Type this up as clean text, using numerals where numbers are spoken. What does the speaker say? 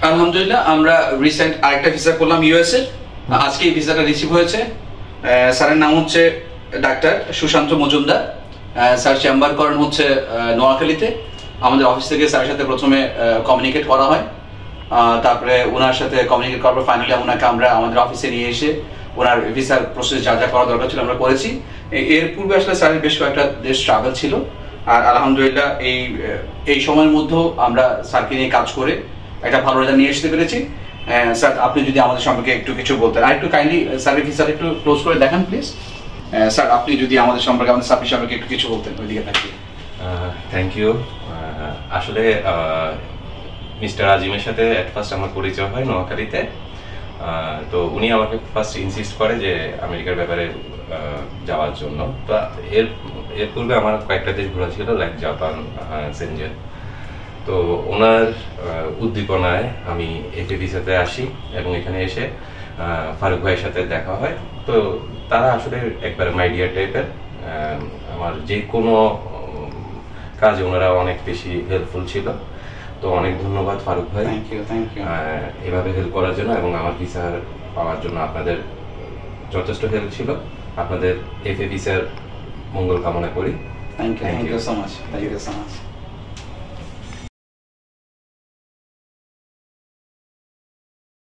আলহামদুলিল্লাহ, আমরা রিসেন্ট আরেকটা ভিসা করলাম ইউএস এর। আজকে এই ভিসাটা রিসিভ হয়েছে। স্যারের নাম হচ্ছে doctor Sushanta Majumdar. Sir chamber করেন হচ্ছে নোয়াখালীতে। আমাদের অফিস থেকে স্যারের সাথে প্রথমে কমিউনিকেট করা হয়, তারপরে ওনার সাথে কমিউনিকেট করার পর ফাইনালি ওনাকে আমরা আমাদের অফিসে নিয়ে এসে ওনার ভিসার প্রসেস যা যা করা দরকার ছিল আমরা করেছি। এর পূর্বে আসলে স্যারের বেশ কয়েকটা দেশ ট্রাভেল ছিল, আর আলহামদুলিল্লাহ এই সময়ের মধ্যেও আমরা স্যারকে নিয়ে কাজ করে একটা ভালো রেজাল্ট নিয়ে আসতে পেরেছি। স্যার, আপনি যদি আমাদের সম্পর্কে একটু কিছু বলতেন, আর একটু কাইন্ডলি স্যারের ভিসাটা একটু ক্লোজ করে দেখান প্লিজ। স্যার, আপনি যদি আমাদের সম্পর্কে আমাদের সার্ভিস সম্পর্কে একটু কিছু বলতেন ওইদিকে তাকিয়ে। Thank you. আসলে মিস্টার আজিমের সাথে অ্যাট ফার্স্ট আমার পরিচয় হয় নোয়াখালীতে। তো উনি আমাকে ফার্স্ট ইনসিস্ট করে যে আমেরিকার ব্যাপারে যাওয়ার জন্য। তো এর পূর্বে আমার কয়েকটা দেশ ঘোরা ছিল, লাইক জাপান, সেনজেন। তো ওনার উদ্দীপনায় আমি এফএ ভিসাতে আসি এবং এখানে এসে ফারুক ভাইয়ের সাথে দেখা হয়। তো তারা আসলে একবারে মাইডিয়ার টাইপের। আমার যে কোনো কাজে ওনারা অনেক বেশি হেল্পফুল ছিল। তো অনেক ধন্যবাদ ফারুক ভাই এভাবে হেল্প করার জন্য, এবং আমার ভিসা পাওয়ার জন্য আপনাদের যথেষ্ট হেল্প ছিল। আপনাদের এফএ ভিসার মঙ্গল কামনা করি। Thank you so much.